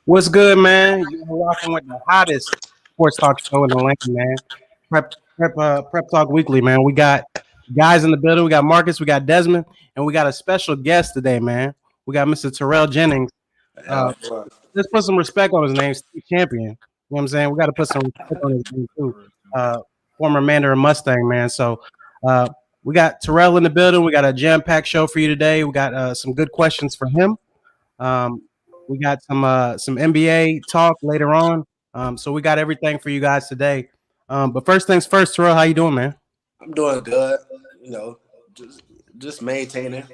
What's good, man? You're rocking with the hottest sports talk show in the land, man. Prep Talk Weekly, man. We got guys in the building. We got Marcus, we got Desmond, and we got a special guest today, man. We got Mr. Terrell Jennings. Uh, let's put some respect on his name, State Champion. You know what I'm saying? We got to put some respect on his name too. Former Mandarin Mustang, man. So we got Terrell in the building. We got a jam-packed show for you today. We got some good questions for him. Um, we got some NBA talk later on. So we got everything for you guys today. But first things first, Terrell, how you doing, man? I'm doing good. You know, just maintaining.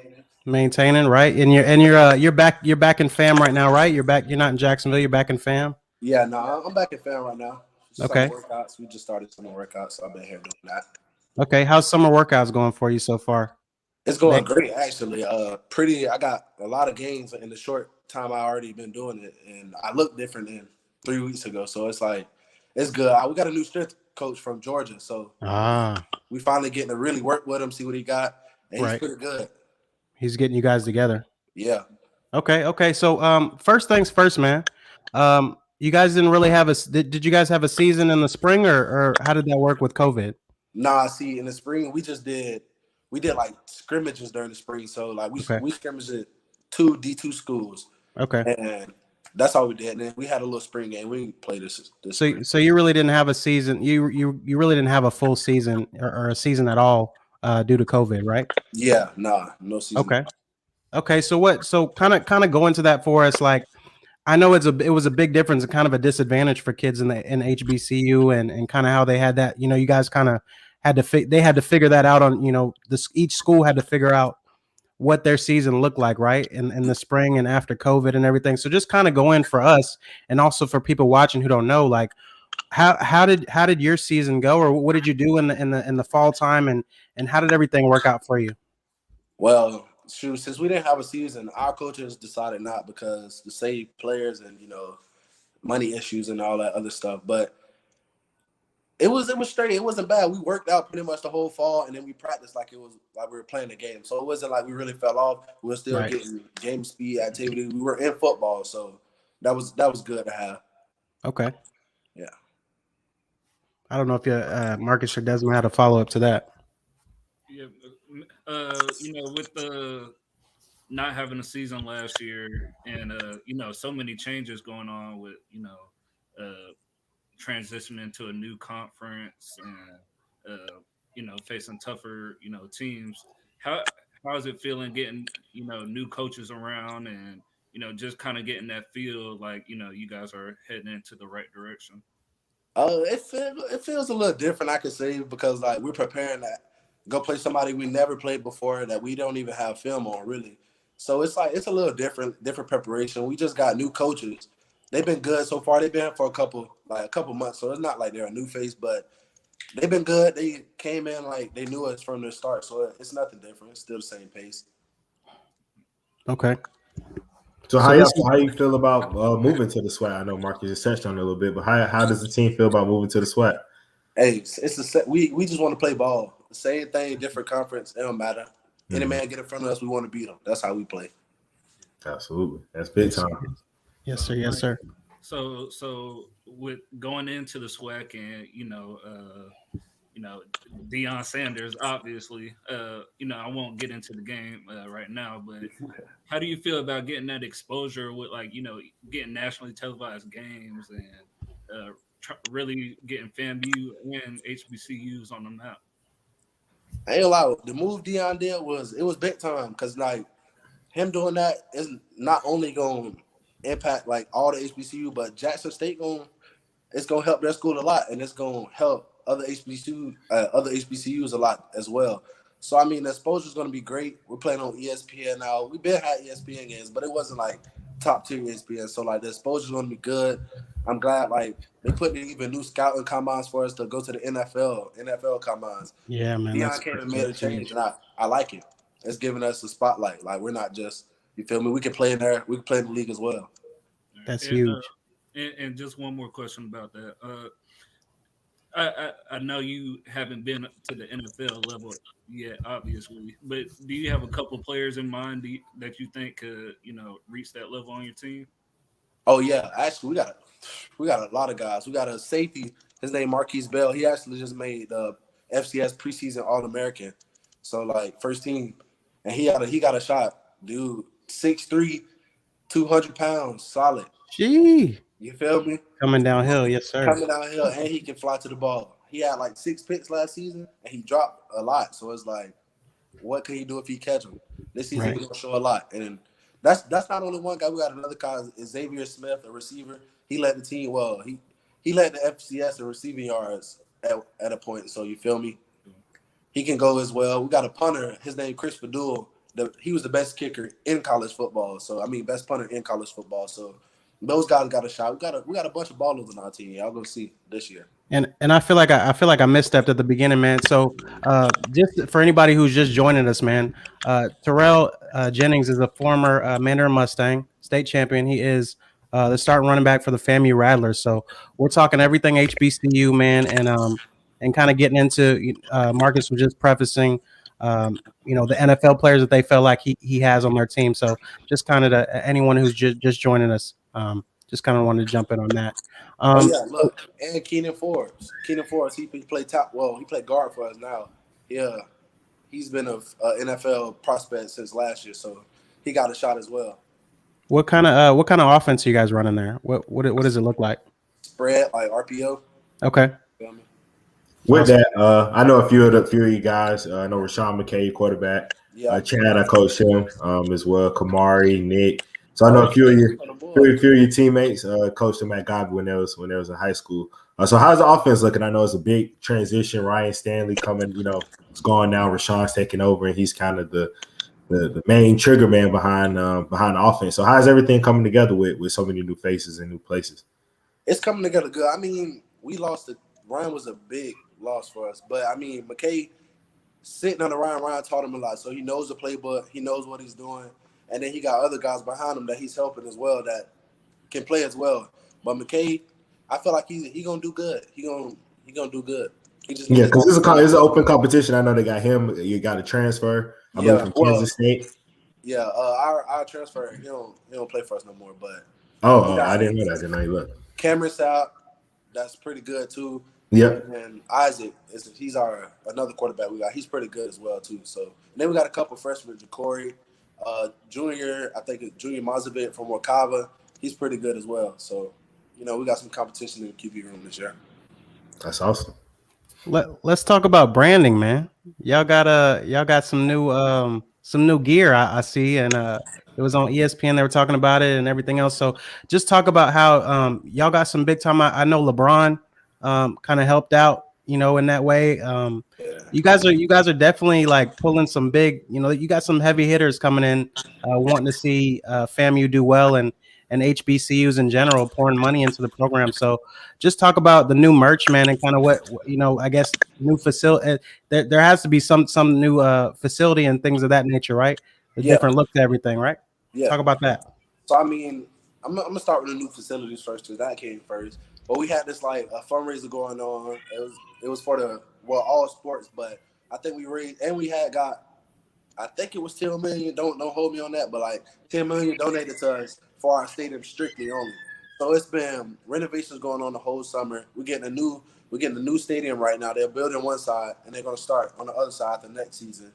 Maintaining, right? And you're back in fam right now, right? You're back. You're not in Jacksonville. You're back in fam. Yeah, no, I'm back in fam right now. Okay. Summer workouts. We just started summer workouts, so I've been here doing that. Okay. How's summer workouts going for you so far? It's going great, actually. Pretty. I got a lot of gains in the short time I already been doing it, and I look different than 3 weeks ago. So it's like, it's good. We got a new strength coach from Georgia, so we finally getting to really work with him, see what he got, and he's pretty good. He's getting you guys together. Yeah. Okay. So first things first, man. You guys didn't really have did you guys have a season in the spring, or how did that work with COVID? Nah, see, in the spring we did like scrimmages during the spring. So like we scrimmaged at 2 D2 schools. Okay. And that's all we did. And then we had a little spring game. We played this spring. So you really didn't have a season. You really didn't have a full season or a season at all due to COVID, right? Yeah, no season. Okay. So kind of go into that for us. Like, I know it was a big difference and kind of a disadvantage for kids in HBCU and kind of how they had that. You guys kind of had to figure that out on. Each school had to figure out what their season looked like, right? In the spring and after COVID and everything. So just kind of go in for us and also for people watching who don't know, like how did your season go, or what did you do in the fall time, and how did everything work out for you? Well, shoot, since we didn't have a season, our coaches decided not because to save players and money issues and all that other stuff. But it was straight. It wasn't bad. We worked out pretty much the whole fall, and then we practiced like it was like we were playing the game. So it wasn't like we really fell off. We were still getting game speed activity. We were in football, so that was good to have. Okay. Yeah. I don't know if Marcus or Desmond had a follow up to that. Yeah, with the not having a season last year, and so many changes going on with transitioning to a new conference and facing tougher teams. How is it feeling getting new coaches around and just kind of getting that feel like you guys are heading into the right direction? It feels a little different, I could say, because like we're preparing to go play somebody we never played before that we don't even have film on, really. So it's like it's a little different preparation. We just got new coaches. They've been good so far. They've been for a couple months, so it's not like they're a new face, but they've been good. They came in like they knew us from the start, so it's nothing different. It's still the same pace. Okay. So how you feel about moving to the SWAT? I know Marcus just touched on it a little bit, but how does the team feel about moving to the SWAT? Hey, we just want to play ball. Same thing, different conference. It don't matter. Any man get in front of us, we want to beat them. That's how we play. Absolutely, that's big time. Yes, sir. Yes, sir. So with going into the SWAC and Deion Sanders, obviously, I won't get into the game right now, but how do you feel about getting that exposure with getting nationally televised games and really getting FAMU and HBCUs on the map? I ain't gonna lie, the move Deion did was big time because like him doing that is not only gonna impact like all the HBCU, but Jackson State it's gonna help their school a lot, and it's gonna help other HBCUs a lot as well. So I mean, the exposure is gonna be great. We're playing on ESPN now. We've been had ESPN games, but it wasn't like top tier ESPN. So like the exposure is gonna be good. I'm glad like they put in even new scouting combines for us to go to the NFL combines. Yeah, man. Deion came and made a change, and I like it. It's giving us a spotlight. Like we're not just, you feel me? We can play in there. We can play in the league as well. That's huge. And just one more question about that. I know you haven't been to the NFL level yet, obviously, but do you have a couple players in mind that you think could, reach that level on your team? Oh yeah, actually we got a lot of guys. We got a safety. His name Marquise Bell. He actually just made the FCS preseason All American. So like first team, and he got a shot, dude. 6'3", 200 pounds, solid. Gee, You feel me? coming downhill, yes sir. Coming downhill, and he can fly to the ball. He had like 6 picks last season, and he dropped a lot. So it's like, what can he do if he catch him? This season Right. he's gonna show a lot. And that's not only one guy. We got another guy, Xavier Smith, a receiver. He led the team well. He led the FCS in receiving yards at a point. So you feel me? He can go as well. We got a punter. His name Chris Padul. He was the best kicker in college football. So I mean, best punter in college football. So those guys got a shot. We got a bunch of ballers on our team. Y'all gonna see this year. And I feel like I feel like I misstepped at the beginning, man. So just for anybody who's just joining us, man, Terrell Jennings is a former Mandarin Mustang state champion. He is the starting running back for the FAMU Rattlers. So we're talking everything HBCU, man, and kind of getting into Marcus was just prefacing the NFL players that they felt like he has on their team. So just kind of to anyone who's just joining us, just kind of wanted to jump in on that. Oh yeah, look, and Keenan Forbes. Keenan Forbes, he played top. Well, he played guard for us now. Yeah, he's been a NFL prospect since last year, so he got a shot as well. What kind of offense are you guys running there? What does it look like? Spread like RPO. Okay. Feel me? With that, I know a few of you guys. I know Rashawn McKay, quarterback. Yeah. Chad, I coached him as well. Kamari, Nick. So I know a few of your teammates coached him at Godby when they was in high school. So how's the offense looking? I know it's a big transition. Ryan Stanley coming, it's gone now. Rashawn's taking over, and he's kind of the main trigger man behind the offense. So how's everything coming together with so many new faces and new places? It's coming together good. I mean, we lost it. Ryan was a big loss for us, but I mean, McKay sitting on the Ryan taught him a lot, so he knows the playbook. He knows what he's doing. And then he got other guys behind him that he's helping as well that can play as well. But McKay, I feel like he gonna do good. He gonna do good. Because it's an open competition. I know they got him. You got a transfer. I believe from Kansas State. Yeah, our transfer. He don't play for us no more. But I didn't know that. I didn't know he left. Cameron's out. That's pretty good too. Yep. And Isaac he's another quarterback we got. He's pretty good as well too. So and then we got a couple freshmen, Ja'Cory. Junior, I think it's Junior Mazovic from Wakava. He's pretty good as well. So, we got some competition in the QB room this year. That's awesome. Let's talk about branding, man. Y'all got some new gear I see, and it was on ESPN. They were talking about it and everything else. So just talk about how y'all got some big time. I know LeBron kind of helped out, in that way. You guys are definitely like pulling some big, you got some heavy hitters coming in, wanting to see FAMU do well and HBCUs in general pouring money into the program. So just talk about the new merch, man, and kind of what I guess new facility. There has to be some new facility and things of that nature, right? The different look to everything, right? Yeah. Talk about that. So I mean, I'm gonna start with the new facilities first because that came first. But we had this like a fundraiser going on. It was for all sports, but I think we raised and we had got. I think it was 10 million. Don't hold me on that, but like 10 million donated to us for our stadium strictly only. So it's been renovations going on the whole summer. We're getting a new stadium right now. They're building one side and they're gonna start on the other side the next season.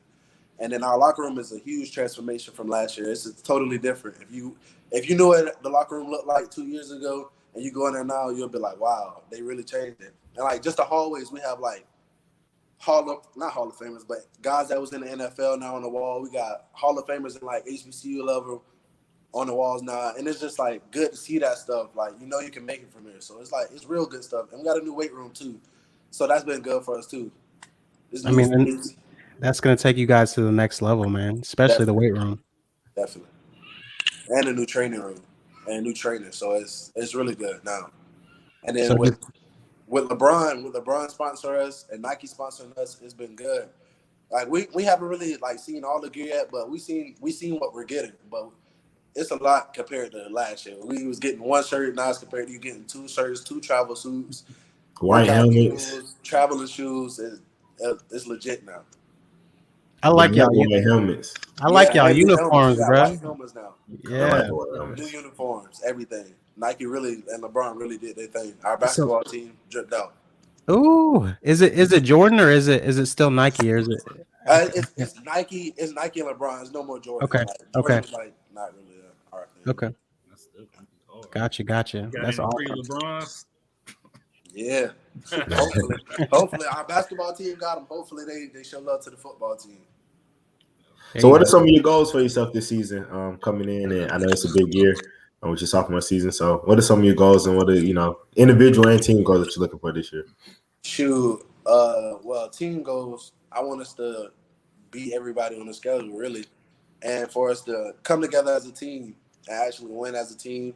And then our locker room is a huge transformation from last year. It's totally different. If you knew what the locker room looked like 2 years ago and you go in there now, you'll be like, wow, they really changed it. And like just the hallways, we have like not Hall of Famers, but guys that was in the NFL now on the wall. We got Hall of Famers in like HBCU level on the walls now. And it's just like good to see that stuff. Like, you can make it from here. So it's like, it's real good stuff. And we got a new weight room too. So that's been good for us too. That's going to take you guys to the next level, man, especially the weight room. Definitely. And a new training room and a new trainer. So it's really good now. And then with LeBron sponsor us and Nike sponsoring us, it's been good. Like we haven't really like seen all the gear yet, but we seen what we're getting. But it's a lot compared to last year. We was getting one shirt, now it's compared to you getting 2 shirts, 2 travel suits, white helmets, traveling shoes. It's legit now. I Yeah, like they have y'all. the white helmets. I like y'all and the helmets. We uniforms, got bro. white helmets now. I like Yeah. the white New helmets. uniforms, everything. Nike really and LeBron really did their thing. Our So, basketball team dripped out. ooh, is it Jordan or is it still Nike or is it? It's Nike. It's Nike and LeBron. It's no more Jordan. Okay. Like Okay. Jordan's like not really our thing. Okay. That's still gonna be hard. Gotcha. Got That's any pre awesome. LeBrons? Yeah. Hopefully our basketball team got them. Hopefully they show love to the football team. There So, you what are go. some of your goals for yourself this season? Coming in, and I know it's a big year with your sophomore season. So, what are some of your goals, and what are individual and team goals that you're looking for this year? Shoot. Well, team goals. I want us to beat everybody on the schedule, really, and for us to come together as a team and actually win as a team,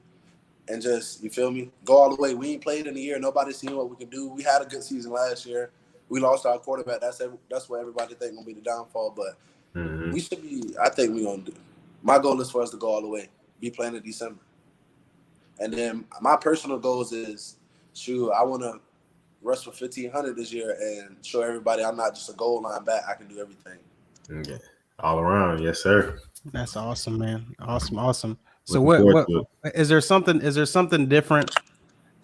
and just you feel me, go all the way. We ain't played in a year. Nobody's seen what we can do. We had a good season last year. We lost our quarterback. That's what everybody think gonna be the downfall. But Mm-hmm. we should be. I think we're gonna do. My goal is for us to go all the way. Be playing in December, and then my personal goals is, shoot, I want to rush for 1,500 this year and show everybody I'm not just a goal line back. I can do everything. Yeah, all around, yes, sir. That's awesome, man. Awesome. So Looking what forward what to it. is there something different?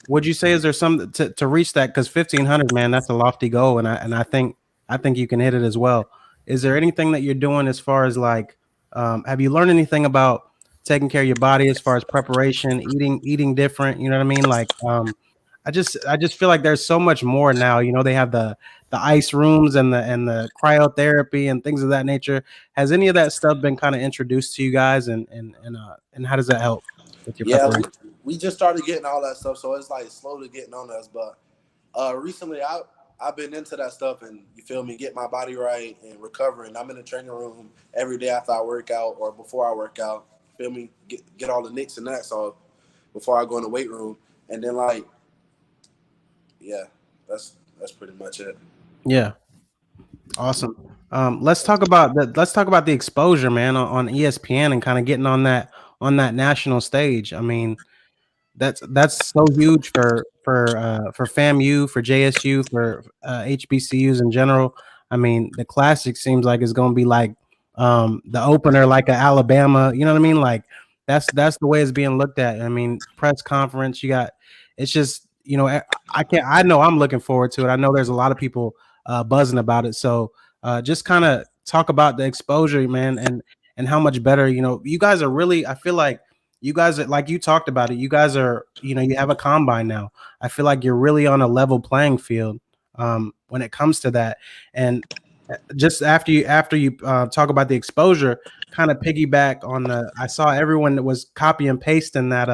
Would you say is there some to reach that? Because 1,500, man, that's a lofty goal, and I think you can hit it as well. Is there anything that you're doing as far as like, have you learned anything about taking care of your body as far as preparation, eating different? You know what I mean? Like, I just feel like there's so much more now. You know, they have the ice rooms and the cryotherapy and things of that nature. Has any of that stuff been kind of introduced to you guys, and how does that help with your Yeah, preparation? we just started getting all that stuff, so it's like slowly getting on us. But recently, I've been into that stuff, and you feel me, get my body right and recovering. I'm in the training room every day after I work out or before I work out. Feel me, get all the nicks and nats off before I go in the weight room, and then like, yeah, that's pretty much it. Yeah. Awesome. Let's talk about the exposure, man, on ESPN and kind of getting on that national stage. I mean, that's so huge for FAMU, for JSU, for HBCUs in general. I mean, the classic seems like it's going to be like the opener, like a Alabama. You know what I mean? Like that's the way it's being looked at. I mean, press conference. You got. It's just I can't. I know I'm looking forward to it. I know there's a lot of people buzzing about it. So just kind of talk about the exposure, man, and how much better. You guys are really. I feel like you guys are like you talked about it. You guys are, you have a combine now. I feel like you're really on a level playing field when it comes to that. And just after you talk about the exposure, kind of piggyback on the. I saw everyone that was copy and pasting that.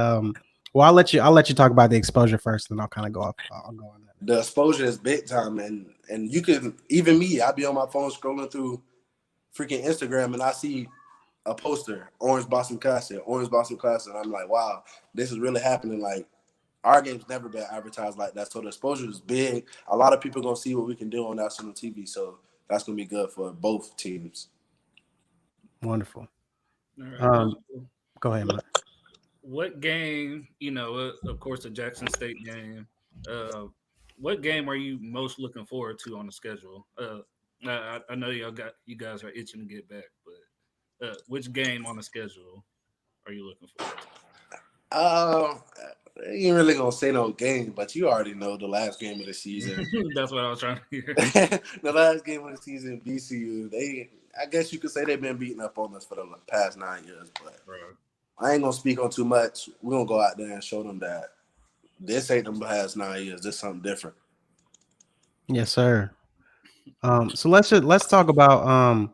Well, I'll let you talk about the exposure first, and I'll kind of go off. I'll go on that. The exposure is big time, and you can even me. I be on my phone scrolling through freaking Instagram, and I see a poster, Orange Boston Classic. And I'm like, wow, this is really happening. Like, our game's never been advertised like that. So the exposure is big. A lot of people gonna see what we can do on national TV. So that's gonna be good for both teams. Wonderful. All right. Um, Go ahead, What Mark. what game? Of course, the Jackson State game. Uh, what game are you most looking forward to on the schedule? I know you guys are itching to get back, but which game on the schedule are you looking forward to? Uh, I ain't really gonna say no game, but you already know the last game of the season. That's what I was trying to hear. The last game of the season, BCU. I guess you could say they've been beating up on us for the past 9 years, but Bro. I ain't gonna speak on too much. We're gonna go out there and show them that this ain't them past 9 years. This is something different. Yes, sir. So let's talk about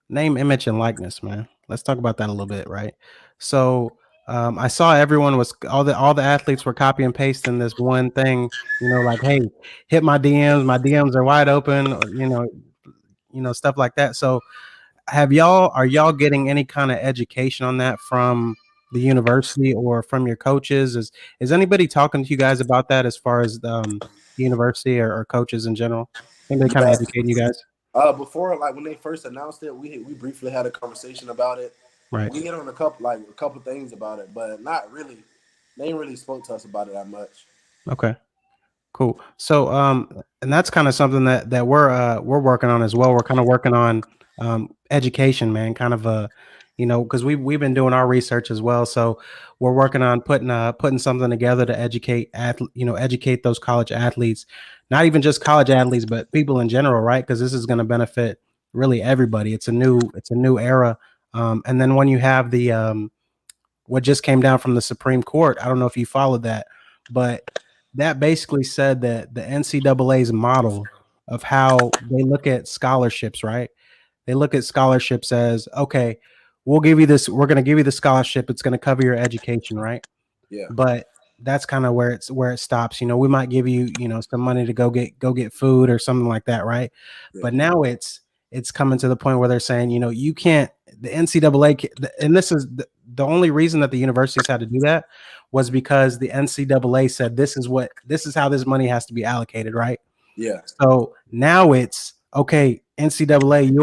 name, image, and likeness, man. Let's talk about that a little bit, right? So I saw everyone was all the athletes were copy and pasting this one thing, like, hey, hit my DMs, my DMs are wide open, or, stuff like that. So are y'all getting any kind of education on that from the university or from your coaches? Is anybody talking to you guys about that as far as the university or coaches in general? Anybody kind of Yeah. educating you guys? Before, like when they first announced it, we briefly had a conversation about it. Right. We hit on a couple things about it, but not really. They ain't really spoke to us about it that much. Okay. Cool. So and that's kind of something that we're working on as well. We're kind of working on education, man. Kind of a, because we've been doing our research as well. So we're working on putting something together to educate those college athletes, not even just college athletes, but people in general, right? Because this is going to benefit really everybody. It's a new era. And then when you have the what just came down from the Supreme Court, I don't know if you followed that, but that basically said that the NCAA's model of how they look at scholarships, right? They look at scholarships as, okay, we'll give you this, we're going to give you the scholarship. It's going to cover your education, right? Yeah. But that's kind of where it stops. We might give you, some money to go get food or something like that, right? Yeah. But now it's coming to the point where they're saying, you can't, the NCAA, and this is the only reason that the universities had to do that was because the NCAA said this is how this money has to be allocated, right? Yeah. So now it's okay, NCAA,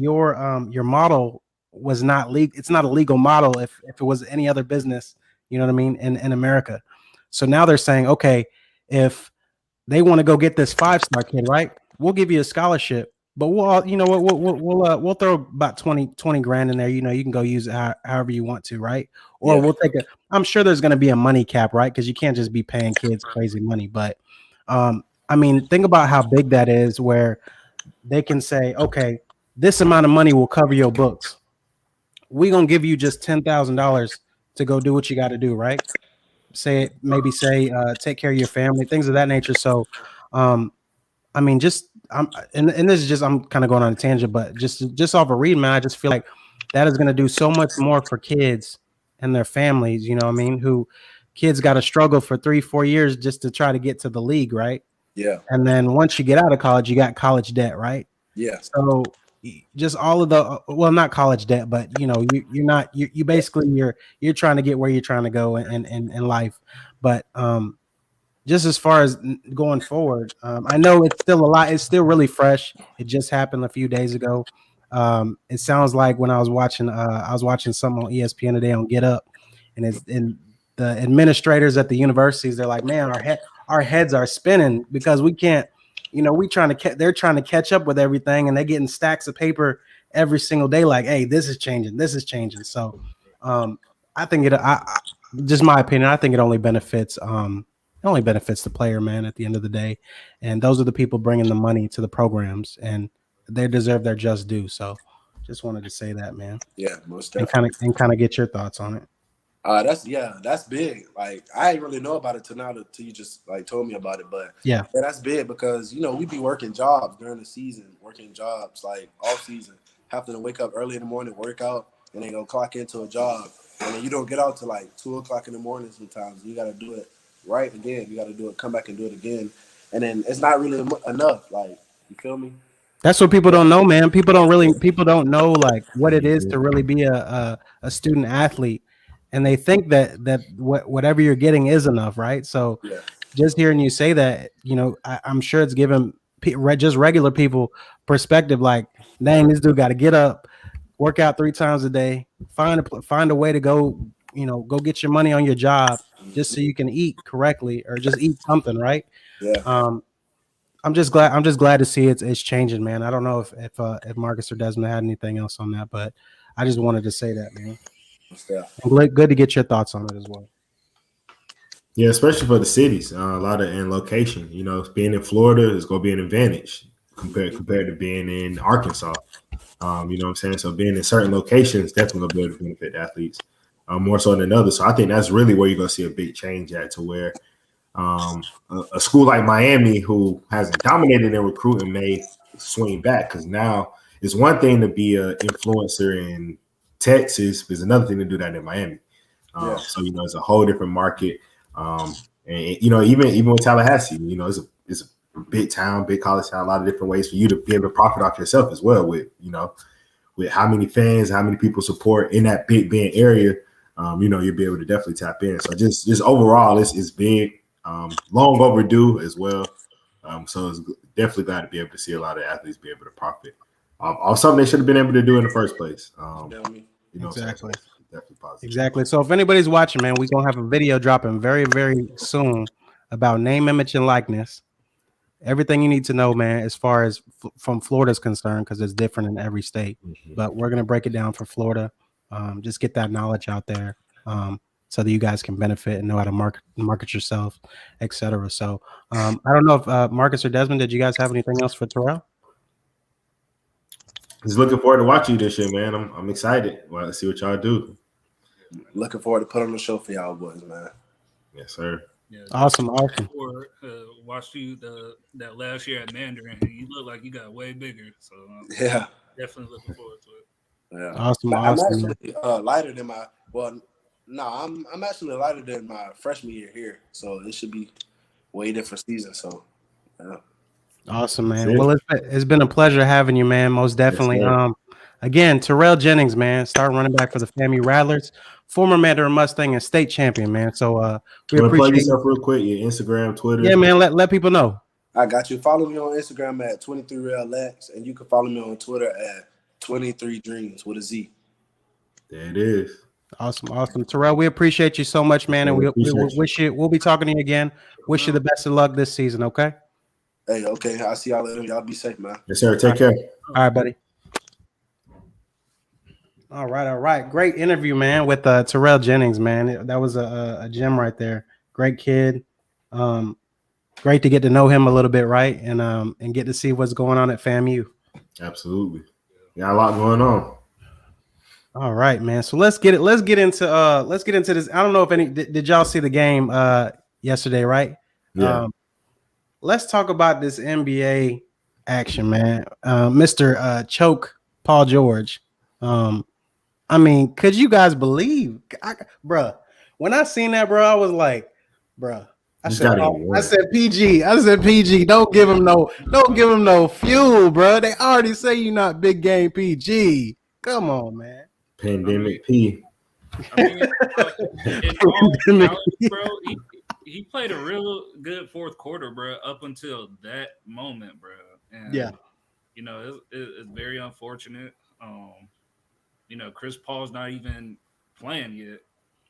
your model was not legal. It's not a legal model if it was any other business, you know what I mean, in America. So now they're saying, okay, if they want to go get this 5-star kid, right? We'll give you a scholarship, but we'll throw about 20 grand in there. You can go use it however you want to, right? Or we'll take I'm sure there's going to be a money cap, right? Because you can't just be paying kids crazy money. But I mean, think about how big that is, where they can say, okay, this amount of money will cover your books. We're gonna give you just $10,000 to go do what you got to do, right? Maybe take care of your family, things of that nature. So I mean, and this is just, I'm kind of going on a tangent, but just off a read, man, I just feel like that is going to do so much more for kids and their families. You know what I mean? Who kids got to struggle for 3-4 years just to try to get to the league, right? Yeah. And then once you get out of college, you got college debt, right? Yeah. So just all of the, well, not college debt, but you basically you're trying to get where you're trying to go in life. But just as far as going forward, I know it's still a lot. It's still really fresh. It just happened a few days ago. It sounds like when I was watching something on ESPN today on Get Up, and the administrators at the universities, they're like, man, our heads are spinning because we can't, they're trying to catch up with everything, and they're getting stacks of paper every single day. Like, hey, this is changing. So, I think just my opinion, I think it only benefits the player, man, at the end of the day. And those are the people bringing the money to the programs, and they deserve their just due. So just wanted to say that, man. Yeah, most definitely. And kind of get your thoughts on it. That's big. Like, I didn't really know about it till you just like told me about it. But yeah, that's big because we be working jobs during the season, working jobs like off season, having to wake up early in the morning, work out, and then go clock into a job, and then you don't get out till like 2:00 in the morning. Sometimes you got to do it right again. You got to do it, come back and do it again, and then it's not really enough. Like, you feel me? That's what people don't know, man. People don't know like what it is to really be a student athlete, and they think that whatever you're getting is enough, right? So just hearing you say that, I'm sure it's given just regular people perspective. Like, dang, this dude got to get up, work out 3 times a day, find a way to go, go get your money on your job just so you can eat correctly or just eat something, right? Yeah. I'm just glad to see it's changing, man. I don't know if Marcus or Desmond had anything else on that, but I just wanted to say that, man. Yeah. Good to get your thoughts on it as well. Yeah, especially for the cities, a lot of in location. Being in Florida is going to be an advantage compared to being in Arkansas. You know what I'm saying? So being in certain locations definitely going to be able to benefit the athletes more so than others. So I think that's really where you're going to see a big change at, to where a school like Miami, who hasn't dominated in recruiting, may swing back, because now it's one thing to be an influencer in Texas, but it's another thing to do that in Miami. So it's a whole different market. And even with Tallahassee, it's a big town, big college town, a lot of different ways for you to be able to profit off yourself as well, with how many fans, how many people support in that Big Bend area. You'll be able to definitely tap in. So just overall, it's big. Long overdue as well. So it's definitely glad to be able to see a lot of athletes be able to profit off something they should have been able to do in the first place. Exactly. So definitely positive. Exactly. So if anybody's watching, man, we're gonna have a video dropping very, very soon about name, image, and likeness. everything you need to know, man, as far as from Florida's concerned, because it's different in every state. But we're gonna break it down for Florida. Just get that knowledge out there, so that you guys can benefit and know how to market yourself, etc. So I don't know if Marcus or Desmond, did you guys have anything else for Terrell? Just looking forward to watching you this year, man. I'm excited. Well, let's see what y'all do. Looking forward to putting on the show for y'all boys, man. Yes, sir. Yeah, Awesome. Watched you that last year at Mandarin, and you look like you got way bigger. So Yeah, definitely looking forward to it. yeah. Awesome. I'm actually lighter than my. Well, no, I'm actually lighter than my freshman year here, so it should be way different season. So, yeah. Awesome, man. Well, it's been a pleasure having you, man. Most definitely. Yes, Again, Terrell Jennings, man, starting running back for the FAMU Rattlers, former Mandarin Mustang and state champion, man. So we appreciate plug yourself real quick. Your Instagram, Twitter. Yeah, man. Let people know. I got you. Follow me on Instagram at 23RealX, and you can follow me on Twitter at 23Dreams with a Z. There it is. Awesome. Terrell, we appreciate you so much, man. And we wish you, we'll be talking to you again. Wish you the best of luck this season, okay? Hey, okay. I'll see y'all later. Y'all be safe, man. Yes, sir. Take care. All right, buddy. All right. Great interview, man, with Terrell Jennings, man. That was a gem right there. Great kid. Great to get to know him a little bit, right? And get to see what's going on at FAMU. Absolutely. Got a lot going on. All right, man. So let's get into this. I don't know if did y'all see the game yesterday, right? Yeah. Let's talk about this NBA action, man. Mr. Choke Paul George. I mean, could you guys believe, bruh? When I seen that, bro, I was like, bruh. I said PG. Don't give him no fuel, bro. They already say you're not big game PG. Come on, man. Pandemic P. Bro, he played a real good fourth quarter, bro, up until that moment, bro. And, you know, it's very unfortunate. You know, Chris Paul's not even playing yet,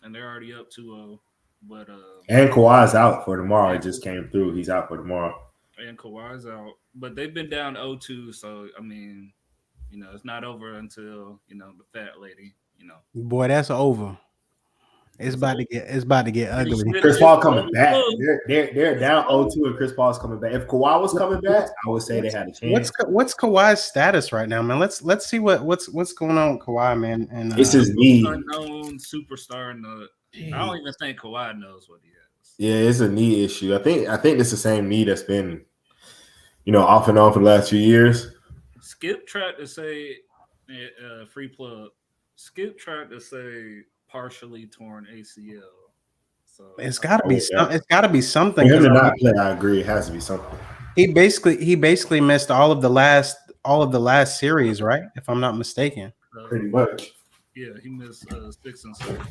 and they're already up 2-0. But and Kawhi's out for tomorrow. It just came through. He's out for tomorrow. And Kawhi's out. But they've been down 0-2, so I mean, you know, it's not over until, you know, the fat lady, you know. Boy, that's over. It's about to get ugly. Chris Paul coming back. They're down 0-2 and Chris Paul's coming back. If Kawhi was coming back, I would say they had a chance. What's Kawhi's status right now, man? Let's see what's going on with Kawhi, man. And it's his knee. Unknown superstar. I don't even think Kawhi knows what he is. Yeah, it's a knee issue. I think it's the same knee that's been, you know, off and on for the last few years. Skip tried to say, free plug. Skip tried to say partially torn ACL. So it's got to be it's got to be something. For him to not play, I agree. It has to be something. He basically missed all of the last series, right? If I'm not mistaken. Pretty much. Yeah, he missed 6 and 7.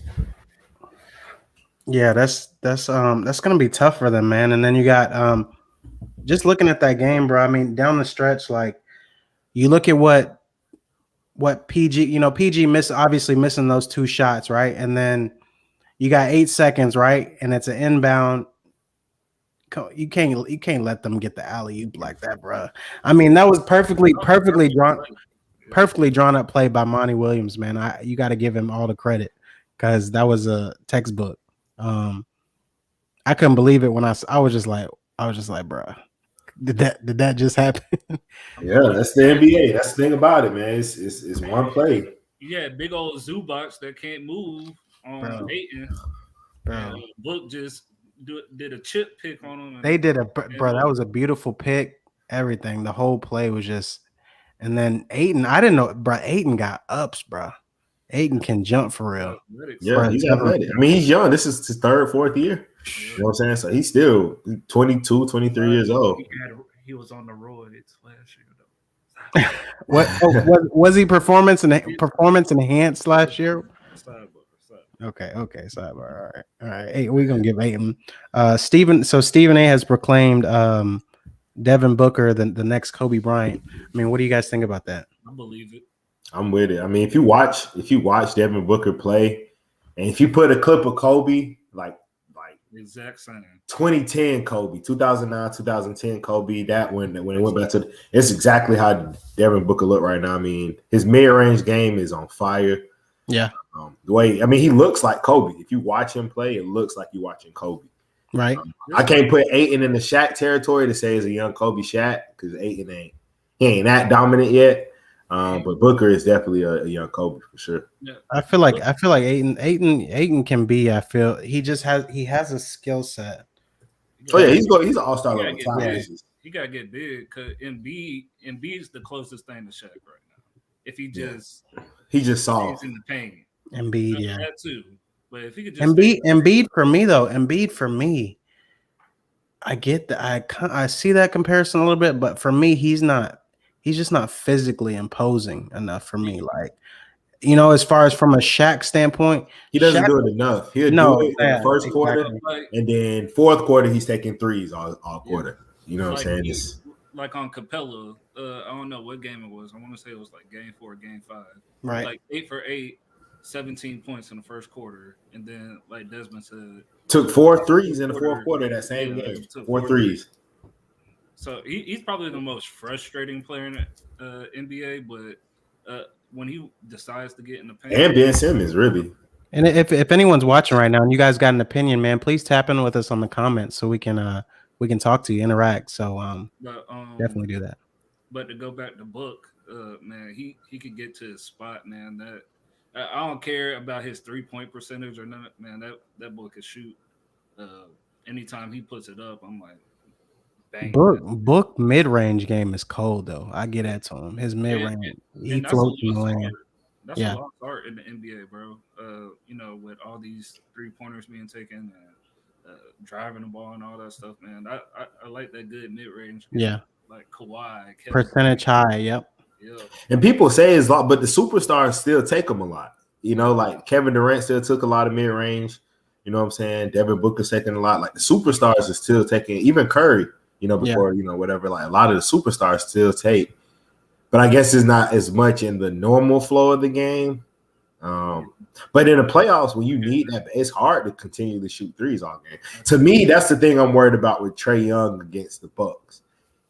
Yeah, that's gonna be tough for them, man. And then you got just looking at that game, bro. I mean, down the stretch, like you look at what PG, you know, PG obviously missing those 2 shots, right? And then you got 8 seconds, right? And it's an inbound. You can't let them get the alley-oop like that, bro. I mean, that was perfectly drawn up play by Monty Williams, man. You got to give him all the credit because that was a textbook. I couldn't believe it when I was just like, bro, did that just happen? Yeah, that's the NBA. That's the thing about it, man. It's one play. You had big old Zubats that can't move on Ayton. Bro. Book just did a chip pick on him. They did that was a beautiful pick. Everything, the whole play was just, and then Ayton, I didn't know, bro. Ayton got ups, bro. Ayton can jump for real. Yeah, he's athletic. I mean, he's young. This is his 3rd, 4th year. You know what I'm saying? So he's still 22, 23 years old. He was on the roids last year, though. Was he performance enhanced last year? Okay, sidebar. All right. Hey, we're gonna give Ayton. Stephen A has proclaimed Devin Booker the next Kobe Bryant. I mean, what do you guys think about that? I believe it. I'm with it. I mean, if you watch Devin Booker play, and if you put a clip of Kobe, like Exact same. 2010 Kobe, 2009, 2010 Kobe. That when it went back to it's exactly how Devin Booker look right now. I mean, his mid-range game is on fire. Yeah. The way he looks like Kobe. If you watch him play, it looks like you're watching Kobe. Right. I can't put Ayton in the Shaq territory to say he's a young Kobe Shaq because Ayton ain't that dominant yet. But Booker is definitely a young Kobe for sure. Yeah. I feel like Ayton can be. I feel he has a skill set. Oh yeah, he's an all-star level talent. He gotta get big because Embiid's the closest thing to Shaq right now. If he just soft in the paint. Embiid, yeah, that too. But if he could just Embiid for me though, Embiid for me, I get that. I see that comparison a little bit, but for me, he's just not physically imposing enough for me. Like, as far as from a Shaq standpoint, he doesn't do it enough. He'll do it in the first quarter, and then fourth quarter he's taking threes all quarter. You know what I'm saying? Like on Capella, I don't know what game it was. I want to say it was like game 4, game 5. Right. Like 8 for 8, 17 points in the first quarter, and then like Desmond said, took 4 threes in the fourth quarter that same game. 4 threes. So he's probably the most frustrating player in the NBA, but when he decides to get in the paint, and Ben Simmons, really. And if anyone's watching right now and you guys got an opinion, man, please tap in with us on the comments so we can talk to you, interact. So definitely do that. But to go back to Book, man, he could get to his spot, man. That I don't care about his 3-point percentage or not, man. That boy could shoot. Anytime he puts it up, I'm like, bang. Book mid-range game is cold though. I get that to him. His mid-range, he floats in the lane. That's a lost art in the NBA, bro. With all these 3-pointers being taken and driving the ball and all that stuff, man. I like that good mid-range. Yeah. Like Kawhi. Percentage high, yep. Yeah. And people say it's a lot, but the superstars still take them a lot. Like Kevin Durant still took a lot of mid-range. You know what I'm saying? Devin Booker's taking a lot. Like the superstars are still taking, even Curry, before, whatever. Like a lot of the superstars still take. But I guess it's not as much in the normal flow of the game. But in the playoffs, when you need that, it's hard to continue to shoot threes all game. To me, that's the thing I'm worried about with Trae Young against the Bucks.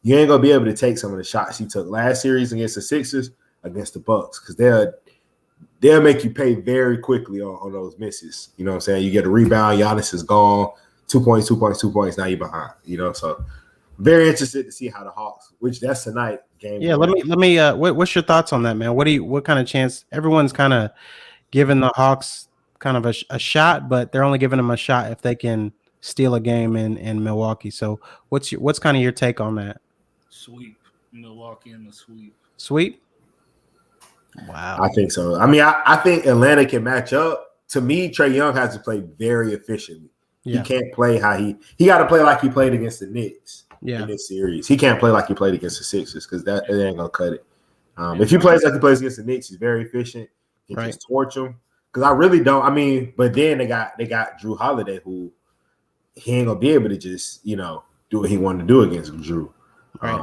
You ain't gonna be able to take some of the shots he took last series against the Sixers against the Bucks because they'll make you pay very quickly on those misses. You know what I'm saying? You get a rebound, Giannis is gone, 2 points, 2 points, 2 points. Now you're behind. So very interested to see how the Hawks, which that's tonight game. Yeah, let me. What's your thoughts on that, man? What kind of chance? Everyone's kind of giving the Hawks kind of a shot, but they're only giving them a shot if they can steal a game in Milwaukee. So what's kind of your take on that? Sweep Milwaukee in the sweep. Sweep. Wow. I think so. I mean, I think Atlanta can match up. To me, Trae Young has to play very efficiently. Yeah. He can't play how he got to play like he played against the Knicks in this series. He can't play like he played against the Sixers because that ain't gonna cut it. If he plays like he plays against the Knicks, he's very efficient. He can just torch him. Because I really don't. I mean, but then they got Drew Holiday, who he ain't gonna be able to just do what he wanted to do against Drew. Right.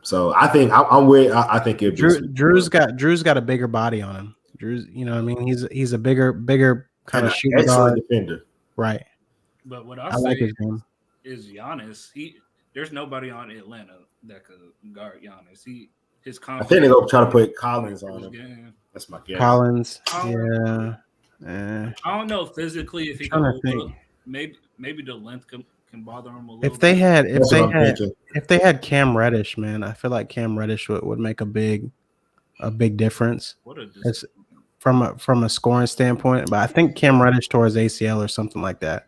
So I think I'm with. I think it. Drew's got a bigger body on him. Drew's, I mean, he's a bigger kind of shooter, excellent defender. Right. But what I like his game is Giannis. There's nobody on Atlanta that could guard Giannis. His confidence. I think they're gonna try to put Collins on him. Game. That's my guess. Collins. Yeah. I don't know physically if he can hold up. Maybe the length can bother him a little. If they had Cam Reddish, man, I feel like Cam Reddish would make a big difference. It's from a scoring standpoint, but I think Cam Reddish tore his ACL or something like that.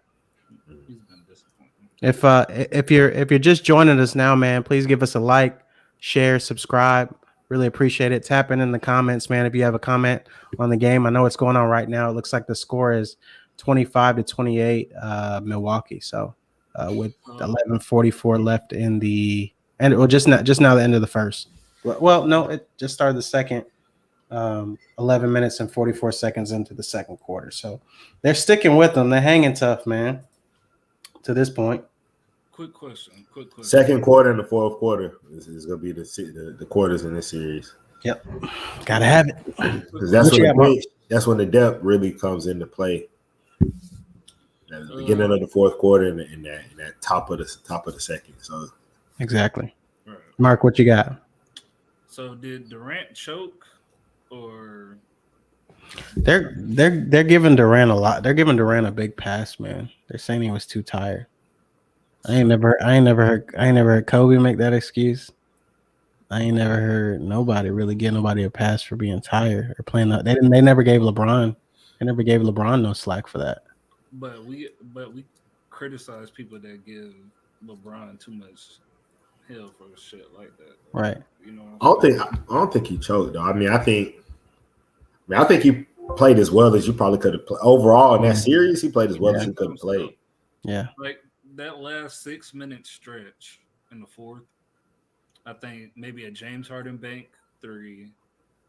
He's been disappointing. If you're just joining us now, man, please give us a like, share, subscribe. Really appreciate it. Tap in the comments, man. If you have a comment on the game, I know what's going on right now. It looks like the score is 25-28 Milwaukee. So with 11:44 left in the end, well, just now the end of the first. Well, no, it just started the second. 11 minutes and 44 seconds into the second quarter. So they're sticking with them. They're hanging tough, man. To this point. Quick question. Second quarter and the fourth quarter is going to be the quarters in this series. Yep, gotta have it. Because that's when the depth really comes into play. at the beginning of the fourth quarter and in that top of the second. So exactly. Right. Mark, what you got? So did Durant choke or They're giving Durant a lot. They're giving Durant a big pass, man. They're saying he was too tired. I ain't never heard Kobe make that excuse. I ain't never heard nobody really give nobody a pass for being tired or playing. They never gave LeBron. They never gave LeBron no slack for that. but we criticize people that give LeBron too much hell for shit like that. Right. You know. I don't think he choked though. I think he played as well as you probably could have played. Overall in that series, he played as well as you could have played. Yeah. Like that last 6-minute stretch in the fourth, I think maybe a James Harden bank 3,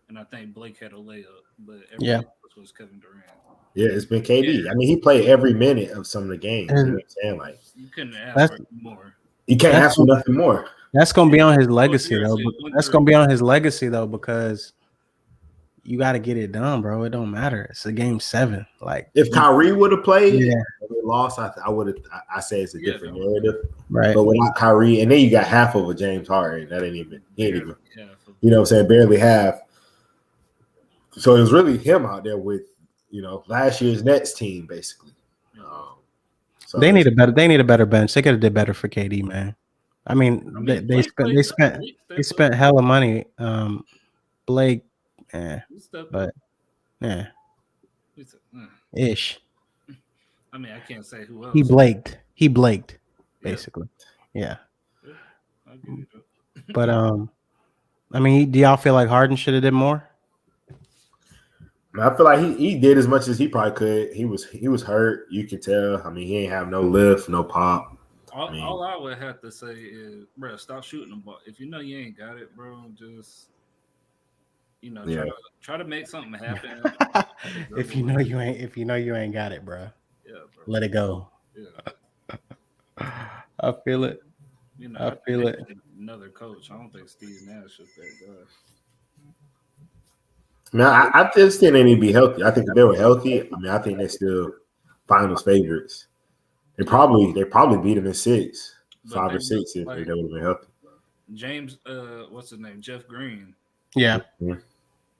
and I think Blake had a layup, but everything else was Kevin Durant. Yeah, it's been KD. Yeah. I mean, he played every minute of some of the games. You know what I'm saying? Like you couldn't ask for more. You can't ask for nothing more. That's gonna be on his legacy though. That's gonna be on his legacy though, because you got to get it done, bro. It don't matter. It's a game 7. Like if Kyrie would have played, yeah, and they lost. I would have. I say it's a different narrative, right? But without Kyrie, and then you got half of a James Harden. That ain't even. You know what I'm saying? Barely half. So it was really him out there with last year's Nets team basically. So they need a better bench. They could have did better for KD, man. I mean they spent hella money. Blake, but ish. I mean, I can't say who else. He blaked, basically. Yeah. But I mean, do y'all feel like Harden should have did more? I feel like he did as much as he probably could. He was hurt. You could tell. I mean, he ain't have no lift, no pop. All I would have to say is, bro, stop shooting the ball. If you know you ain't got it, bro, just try to make something happen. if you know you ain't got it, bro. Yeah, bro. Let it go. Yeah. I feel it. I feel it. Another coach. I don't think Steve Nash is that guy. Man, I just think they need to be healthy. I think if they were healthy, I think they're still finals favorites. They probably beat them in 6, 5 or 6 if they would have been healthy. James, what's his name? Jeff Green. Yeah.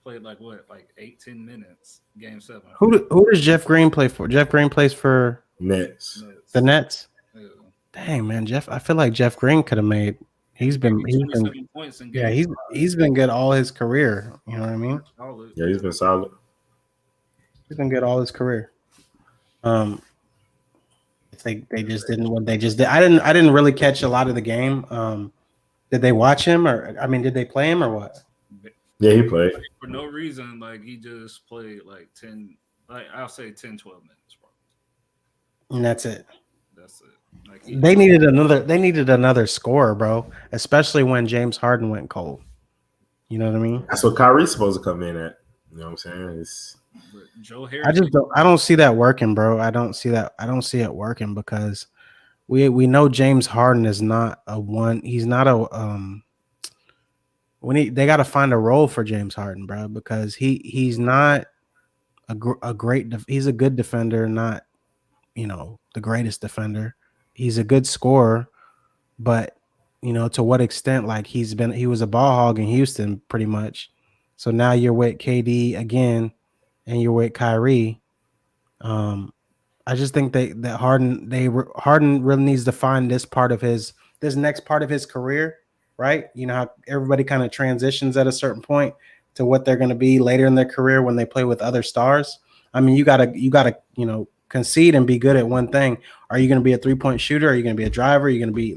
Played like 8-10 minutes, game 7. Who does Jeff Green play for? Jeff Green plays for Nets. The Nets. Yeah. Dang, man, I feel like Jeff Green could have made. He's been points in game. Yeah, he's been good all his career. You know what I mean? Yeah, he's been solid. He's been good all his career. They just didn't what they just did. I didn't really catch a lot of the game. Did they watch him did they play him or what? Yeah, he played. For no reason, he just played 10, I'll say 10, 12 minutes, bro. And that's it. That's it. They needed another scorer, bro, especially when James Harden went cold. You know what I mean? That's what Kyrie's supposed to come in at. You know what I'm saying? Joe Harris. I don't see that working, bro. I don't see it working because we know James Harden is not a one. He's not a they got to find a role for James Harden, bro, because he's not a great. He's a good defender, not the greatest defender. He's a good scorer, but to what extent? He was a ball hog in Houston pretty much. So now you're with KD again, and you're with Kyrie. I just think that Harden really needs to find this next part of his career, right? You know how everybody kind of transitions at a certain point to what they're going to be later in their career when they play with other stars. I mean, you gotta concede and be good at one thing. Are you going to be a 3-point shooter? Are you going to be a driver? Are you going to be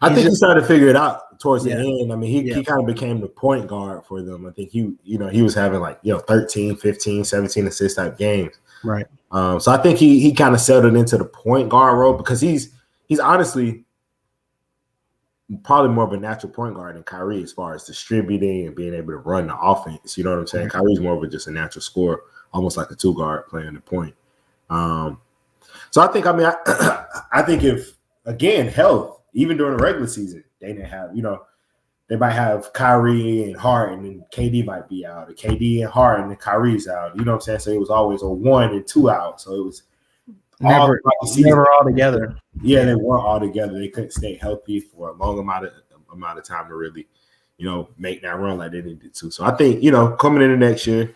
I think he started to figure it out towards the end. I mean, he kind of became the point guard for them. I think he was having 13, 15, 17 assist type games. Right. So I think he kind of settled into the point guard role because he's honestly probably more of a natural point guard than Kyrie as far as distributing and being able to run the offense. You know what I'm saying? Kyrie's more of just a natural scorer, almost like a 2-guard playing the point. So I think, I think if, again, health, even during the regular season, they didn't have, they might have Kyrie and Harden and KD might be out, or KD and Harden and Kyrie's out. You know what I'm saying? So it was always a 1 and 2 out. So it was never all together. Yeah, they weren't all together. They couldn't stay healthy for a long amount of time to really, make that run like they needed to. So I think, coming into next year,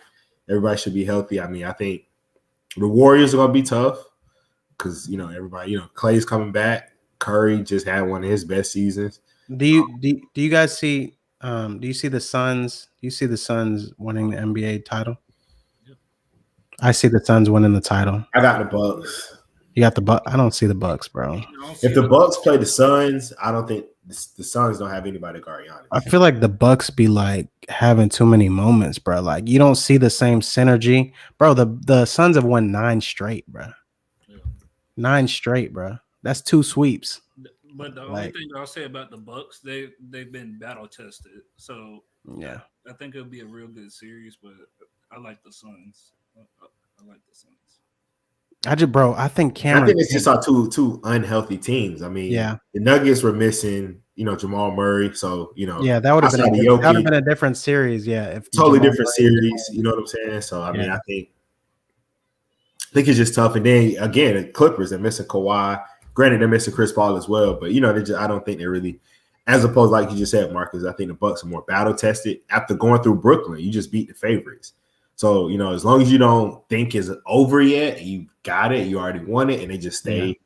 everybody should be healthy. I mean, I think the Warriors are gonna be tough because everybody, Clay's coming back. Curry just had one of his best seasons. Do you guys see? Do you see the Suns? Do you see the Suns winning the NBA title? I see the Suns winning the title. I got the Bucks. You got the Bucks. I don't see the Bucks, bro. If the Bucks play the Suns, I don't think the Suns don't have anybody to guard Giannis. I feel like the Bucks be like having too many moments, bro. Like you don't see the same synergy, bro. The Suns have won 9 straight, bro. 9 straight, bro. That's 2 sweeps. But the only thing I'll say about the Bucks, they've been battle tested. So yeah, I think it'll be a real good series. But I like the Suns. I like the Suns. I think Cameron. I think it's just our two unhealthy teams. I mean, yeah, the Nuggets were missing, Jamal Murray. So, yeah, that would have been a different series. Yeah, if totally different series. You know what I'm saying? So, I mean, I think it's just tough. And then again, the Clippers, they're missing Kawhi. Granted, they're missing Chris Paul as well, but I don't think they're really, as opposed like you just said, Marcus. I think the Bucks are more battle tested after going through Brooklyn. You just beat the favorites. So, as long as you don't think it's over yet, you got it, you already won it, and they just stay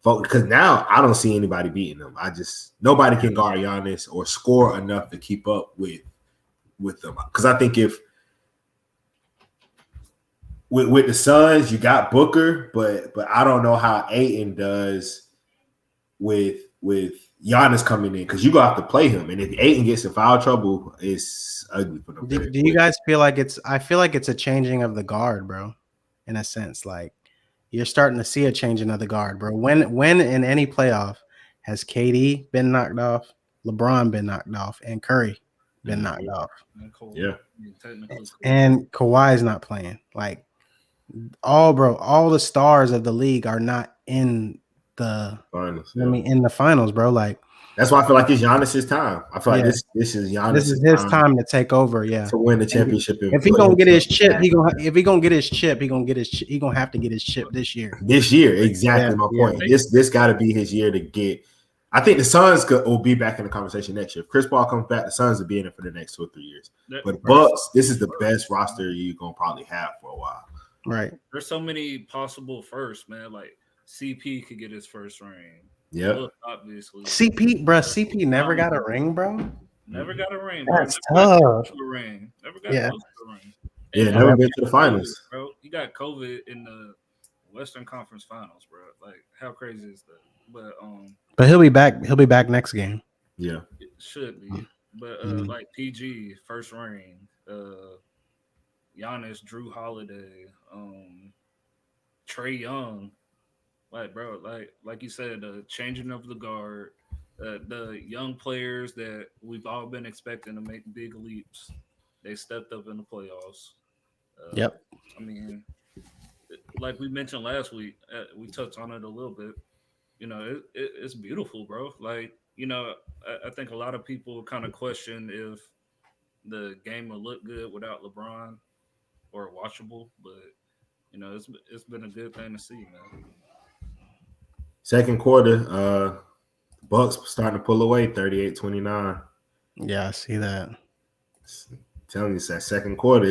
focused. Because now I don't see anybody beating them. Nobody can guard Giannis or score enough to keep up with them. Because I think if with the Suns, you got Booker, but I don't know how Ayton does with Giannis coming in, because you gonna have to play him, and if Ayton gets in foul trouble, it's ugly for them. Do you guys feel like I feel like it's a changing of the guard, bro? In a sense, like you're starting to see a changing of the guard, bro. When in any playoff has KD been knocked off, LeBron been knocked off, and Curry been knocked off? Yeah, and Kawhi's not playing. Like all the stars of the league are not in the finals. In the finals, bro. Like that's why I feel like it's Giannis's time. I feel like this is Giannis. This is his time to take over. Yeah, to win the championship. If he gonna get his chip, he gonna have to get his chip this year. This year, exactly my point. This got to be his year to get. I think the Suns will be back in the conversation next year. If Chris Paul comes back, the Suns will be in it for the next 2 or 3 years. But Bucks, this is the best roster you're gonna probably have for a while. Right. There's so many possible firsts, man. Like CP could get his first ring. Yeah. Obviously. CP never got a ring, bro. Never got a ring. That's tough. Never got close to a ring. Yeah, never been to the finals. Bro, you got COVID in the Western Conference Finals, bro. Like, how crazy is that? But he'll be back. He'll be back next game. Yeah. It should be. But like PG, first ring, Giannis, Drew Holiday, Trae Young, like bro, like you said, the changing of the guard, the young players that we've all been expecting to make big leaps, they stepped up in the playoffs. Yep. I mean, like we mentioned last week, we touched on it a little bit. It's beautiful, bro. Like, I think a lot of people kind of question if the game will look good without LeBron or watchable, but it's been a good thing to see, man. Second quarter, Bucks starting to pull away, 38-29. Yeah, I see that. Telling you, it's that second quarter.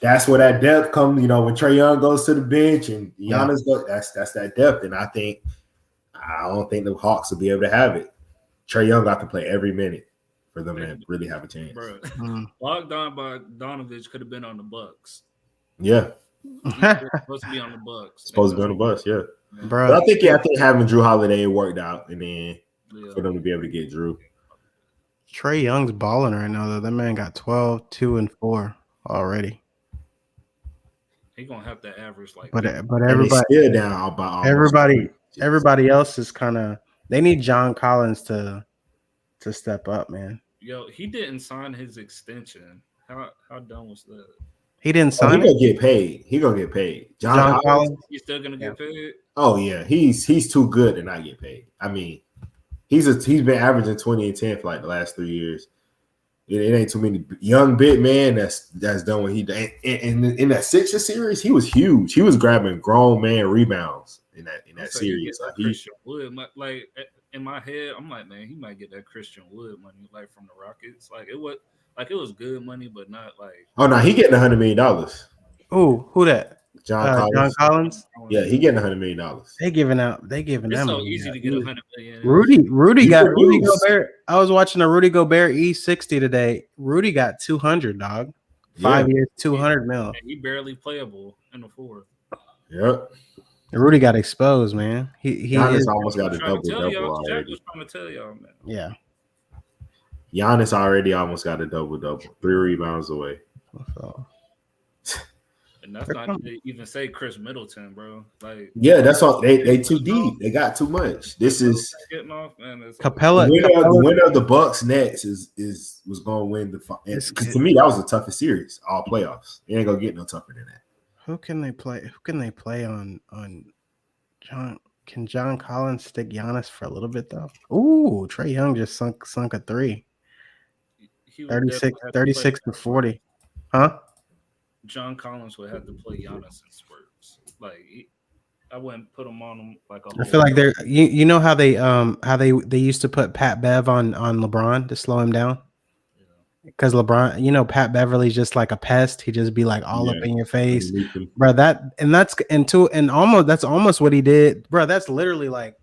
That's where that depth comes. When Trae Young goes to the bench and Giannis goes, that's that depth. And I don't think the Hawks will be able to have it. Trae Young got to play every minute for them to really have a chance. Bro, Bogdanovich could have been on the Bucks. Yeah. Supposed to be on the Bucks. Supposed to be on the bus, yeah. Bro, but I think having Drew Holiday worked out, and then for them to be able to get Drew. Trae Young's balling right now, though. That man got 12, 2, and 4 already. He's gonna have to average like. But everybody still down about everybody else is kind of. They need John Collins to step up, man. Yo, he didn't sign his extension. How dumb was that? He didn't sign. He gonna get paid. John Collins. He's still gonna get paid. Oh yeah, he's too good to not get paid. I mean, he's been averaging 20 and 10 for like the last 3 years. It ain't too many young big man that's done what he done. And in that Sixers series, he was huge. He was grabbing grown man rebounds in that So he get series. that Christian Wood. Like in my head, I'm like, man, he might get that Christian Wood money, like from the Rockets. Like it was good money, but not like. Oh no, he getting $100 million. Ooh, who that? John John Collins. Collins. Yeah, he getting $100 million. They giving It's them so money easy out. to get $100 million. Rudy He got Rudy produced. Gobert. I was watching a Rudy Gobert E60 today. Rudy got 200, dog. 5 years, 200 mil. And he barely playable in the fourth. Yep. Rudy got exposed, man. He Giannis is, almost got a Trying to tell double y'all, Jack already. was trying to tell y'all, man. yeah. Giannis already almost got a double. 3 rebounds away. So, And that's not to even say Chris Middleton, bro. Like, Yeah, that's all. They too deep. They got too much. This is getting off, man. Capella. the winner of the Bucks Nets was going to win the. Because to me, that was the toughest series all playoffs. It ain't gonna get no tougher than that. Who can they play? Who can they play on John? Can John Collins stick Giannis for a little bit though? Ooh, Trae Young just sunk a 3. 36 to 40. Huh? John Collins would have to play Giannis in spurts. Like I wouldn't put him on him like a. I feel like they're you know how they used to put Pat Bev on LeBron to slow him down. Because LeBron, you know, Pat Beverly's just like a pest. He just be like all up in your face, bro. That's almost what he did, bro. That's literally like,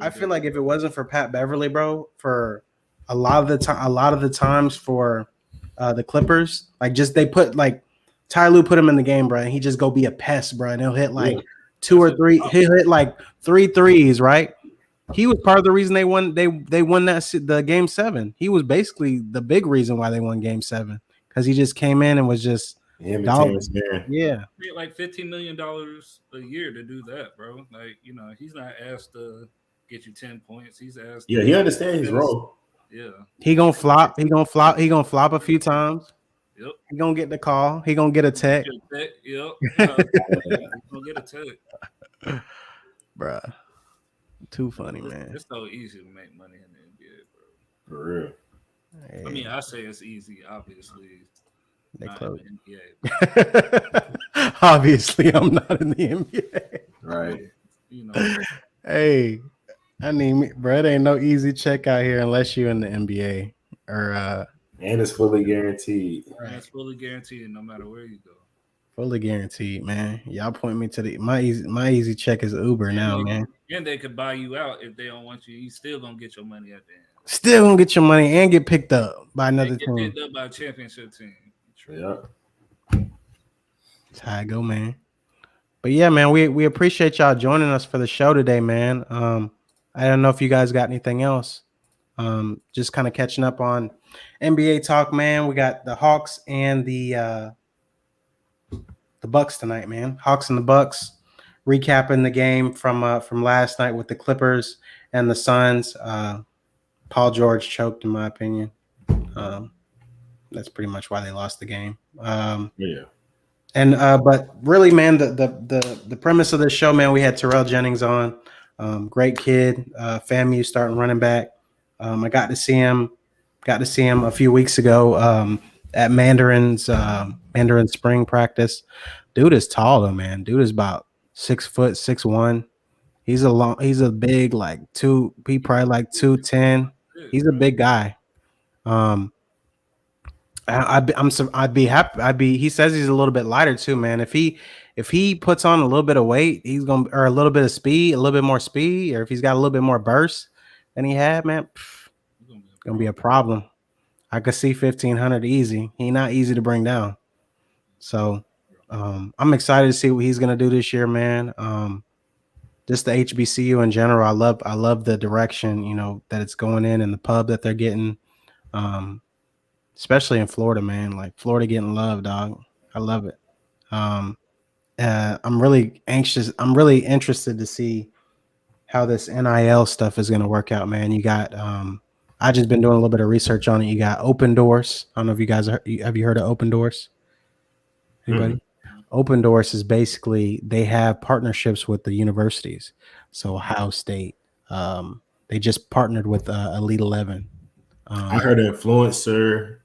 I feel like if it wasn't for Pat Beverly, bro, for a lot of the times for the Clippers, like just they put like Ty Lue put him in the game, bro, and he just go be a pest, bro, and he'll hit like 2 or 3. He'll hit like 3 threes, right? He was part of the reason they won. They won the game 7. He was basically the big reason why they won game 7 because he just came in and was just yeah, like $15 million a year to do that, bro. Like he's not asked to get you 10 points. He's asked. Yeah, he understands his role. Yeah, he gonna flop. He gonna flop a few times. Yep. He gonna get the call. He gonna get a tech. Yep. He's gonna get a tech, bruh. Too funny, man. It's so easy to make money in the NBA, bro. For real. Hey. I mean, I say it's easy. Obviously, they not close. in the NBA. Obviously, I'm not in the NBA. Right. Hey, I mean, bro, it ain't no easy check out here unless you're in the NBA or. And it's fully guaranteed. Right. It's fully guaranteed, no matter where you go. Fully guaranteed, man. Y'all point me to my easy check is Uber now, man. And they could buy you out if they don't want you. You still gonna get your money at the end. Still gonna get your money and get picked up by another team. Picked up by a championship team. Yeah. That's how I go, man. But yeah, man, we appreciate y'all joining us for the show today, man. I don't know if you guys got anything else. Just kind of catching up on NBA talk, man. We got the Hawks and the Bucks tonight, man. Hawks and the Bucks recapping the game from last night with the Clippers and the Suns. Paul George choked, in my opinion. That's pretty much why they lost the game. Yeah. And but really, man, the premise of this show, man, we had Terrell Jennings on. Great kid, FAMU starting running back. I got to see him a few weeks ago at Mandarin's spring practice. Dude is tall though, man. Dude is about 6 foot, 6'1". He's a big like he probably like 210. He's a big guy. I'd be happy. He says he's a little bit lighter too, man. If he puts on a little bit of weight, he's gonna or a little bit of speed, a little bit more speed, or if he's got a little bit more burst than he had, man, gonna be a problem. I could see 1,500 easy. He not easy to bring down. So I'm excited to see what he's gonna do this year, man. Just the HBCU in general. I love the direction, that it's going in and the pub that they're getting. Especially in Florida, man. Like Florida getting love, dog. I love it. I'm really anxious. I'm really interested to see how this NIL stuff is going to work out, man. You got I just been doing a little bit of research on it. You got Open Doors. I don't know if you guys have you heard of Open Doors? Anybody? Mm-hmm. Open Doors is basically they have partnerships with the universities. So Ohio State, they just partnered with Elite 11. I heard influencer.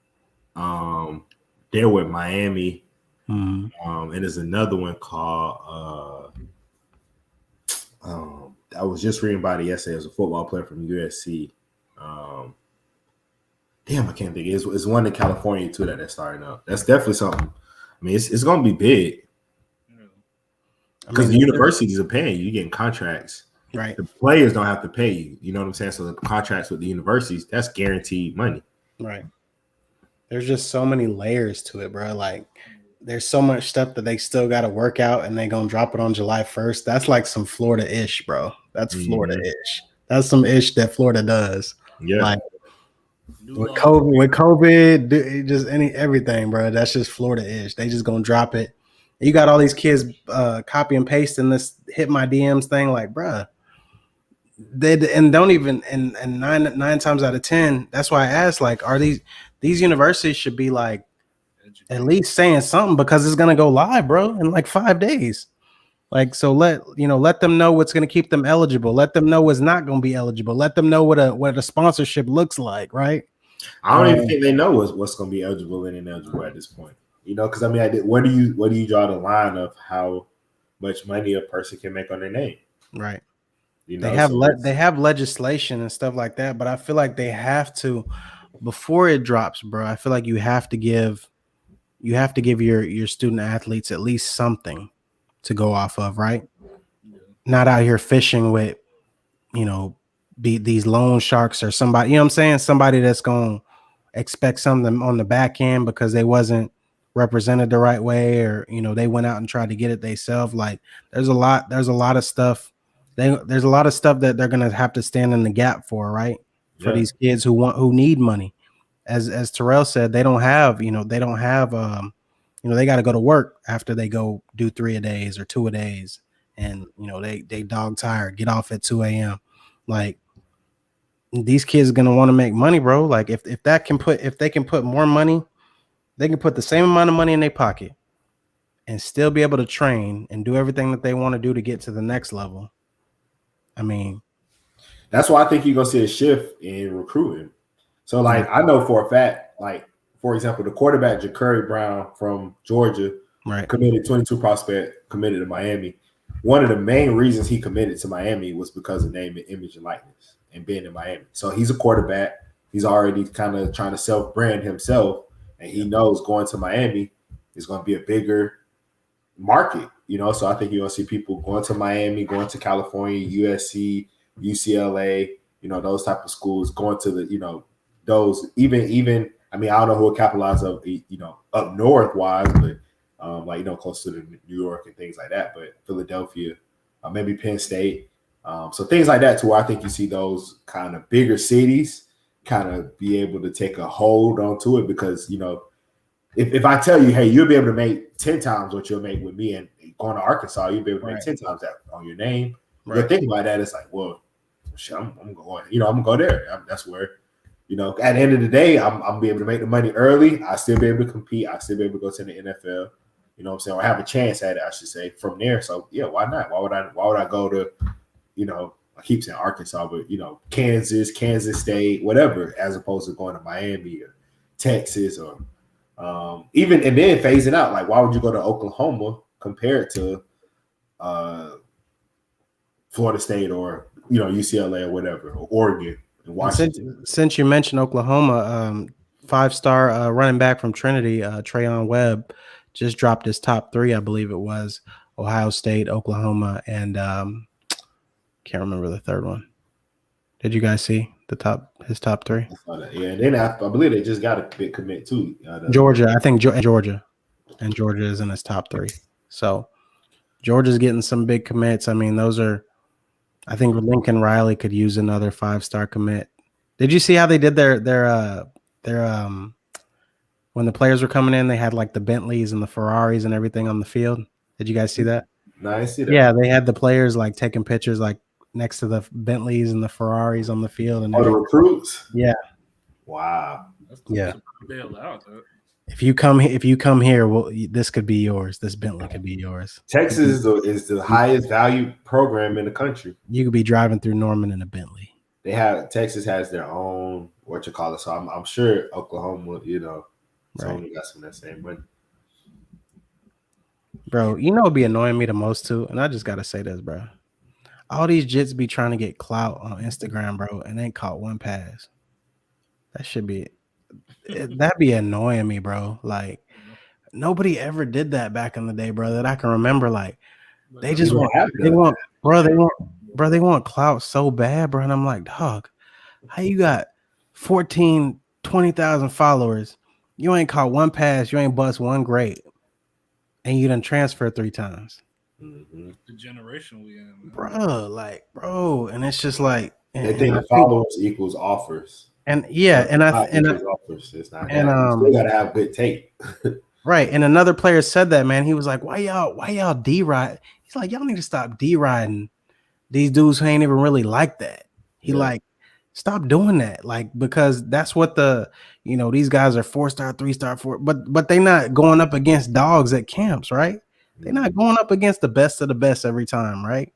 They're with Miami. Mhm. And there's another one called I was just reading about it yesterday. As a football player from USC. Damn, I can't think. It's one in California too that they're starting up. That's definitely something. I mean, it's going to be big because the universities are paying you. You're getting contracts. Right. The players don't have to pay you. You know what I'm saying? So the contracts with the universities, that's guaranteed money. Right. There's just so many layers to it, bro. Like, there's so much stuff that they still got to work out, and they're going to drop it on July 1st. That's like some Florida-ish, bro. That's Florida-ish. That's some ish that Florida does. Yeah. Like, with COVID, just everything, bro. That's just Florida-ish. They just going to drop it. You got all these kids copy and paste in this hit my DMs thing, like, bro. They and don't even and nine times out of 10, that's why I asked, like, are these universities should be like at least saying something, because it's gonna go live, bro, in like 5 days. Like, so let them know what's gonna keep them eligible. Let them know what's not gonna be eligible. Let them know what a sponsorship looks like, right? I don't even think they know what's gonna be eligible and ineligible at this point. You know, because I mean, where do you draw the line of how much money a person can make on their name? Right. You know, they have legislation and stuff like that, but I feel like they have to, before it drops, bro. I feel like you have to give your student athletes at least something to go off of, right? Yeah. Not out here fishing with, be these loan sharks or somebody, you know what I'm saying? Somebody that's going to expect something on the back end because they wasn't represented the right way, or, they went out and tried to get it themselves. Like, there's a lot of stuff. There's a lot of stuff that they're going to have to stand in the gap for, right? For these kids who need money. As Terrell said, they don't have, they got to go to work after they go do 3 a days or 2 a days. And, they dog tired, get off at 2 a.m. Like, these kids are going to want to make money, bro. Like, if they can put more money, they can put the same amount of money in their pocket and still be able to train and do everything that they want to do to get to the next level. I mean, that's why I think you're going to see a shift in recruiting. So, like, I know for a fact, like, for example, the quarterback, Ja'Cory Brown from Georgia, committed 22 prospect, committed to Miami. One of the main reasons he committed to Miami was because of name and image and likeness and being in Miami. So he's a quarterback. He's already kind of trying to self-brand himself, and he knows going to Miami is going to be a bigger market, So I think you're going to see people going to Miami, going to California, USC, UCLA, those type of schools, going to the, those even I mean, I don't know who will capitalize up up north wise, but close to the New York and things like that, but Philadelphia, maybe Penn State, so things like that, to where I think you see those kind of bigger cities kind of be able to take a hold onto it, because if I tell you, hey, you'll be able to make 10 times what you'll make with me, and going to Arkansas, you'll be able to make 10 times that on your name. You'll think about that, it's like, well, shit, I'm going, I'm gonna go there. That's where, at the end of the day, I'm be able to make the money early. I still be able to compete. I still be able to go to the NFL. You know what I'm saying? Or have a chance at it, I should say, from there. So yeah, why not? Why would I go to, I keep saying Arkansas, but Kansas State, whatever, as opposed to going to Miami or Texas or even, and then phasing out. Like, why would you go to Oklahoma compared to Florida State or UCLA or whatever, or Oregon and Washington? Since you mentioned Oklahoma, 5-star running back from Trinity, Trayon Webb, just dropped his top 3, I believe it was Ohio State, Oklahoma, and can't remember the third one. Did you guys see his top 3? Yeah, and then I believe they just got a big commit too. Georgia, I think Georgia is in his top 3. So Georgia's getting some big commits. I mean, those are. I think Lincoln Riley could use another 5-star commit. Did you see how they did their when the players were coming in, they had like the Bentleys and the Ferraris and everything on the field? Did you guys see that? No, I see that. Yeah, they had the players like taking pictures like next to the Bentleys and the Ferraris on the field. And the recruits? Yeah. Wow. Yeah. They allowed that. If you come here, well, this could be yours. This Bentley could be yours. Texas is the highest value program in the country. You could be driving through Norman in a Bentley. Texas has their own, So I'm sure Oklahoma, So Right. only got some of that same money. Bro, you know what'd be annoying me the most too? And I just gotta say this, bro. All these jits be trying to get clout on Instagram, bro, and ain't caught one pass. That should be that'd be annoying me, bro. Like nobody ever did that back in the day, bro, that I can remember. Like they just want they want clout so bad, bro. And I'm like, dog, how you got 14, 20,000 followers? You ain't caught one pass, you ain't bust one grade, and you done transferred 3 times. Mm-hmm. The generation we in, man. Bro, and it's just like They think the followers equals offers. And yeah, and offers. It's not and that. You still gotta have good tape. Right. And another player said that, man. He was like, why y'all D-ride? He's like, y'all need to stop D-riding these dudes who ain't even really like that. He like, stop doing that. Like, because that's what these guys are 4-star, 3-star, 4, but they not going up against dogs at camps, right? They're not going up against the best of the best every time, right?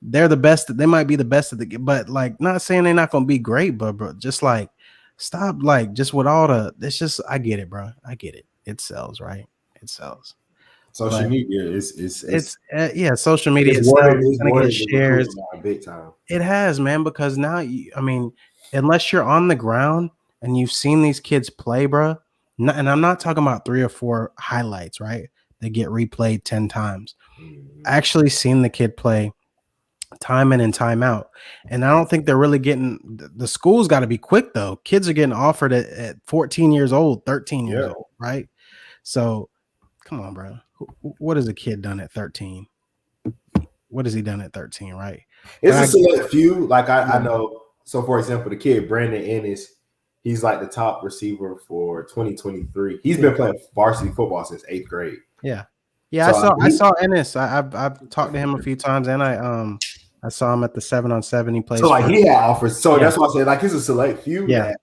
They're the best. They might be the best of the, but like, not saying they're not gonna be great, but bro, just like, stop, like, just with all the. It's just, I get it, bro. I get it. It sells, right? It sells. Social media is social media it's itself it's gonna get shares. big time. It has, man, because now unless you're on the ground and you've seen these kids play, bro. And I'm not talking about 3 or 4 highlights, right? They get replayed 10 times. Actually seen the kid play time in and time out. And I don't think they're really getting the school's got to be quick though. Kids are getting offered at 14 years old, 13 years old, right? So come on, bro. What has a kid done at 13? What has he done at 13, right? It's a select few. Like I know. So for example, the kid Brandon Ennis, he's like the top receiver for 2023. He's been playing varsity football since 8th grade. Yeah. I saw Ennis. I've talked to him a few times, and I saw him at the 7-on-7. He plays. So like he had offers. So that's why I said like it's a select few that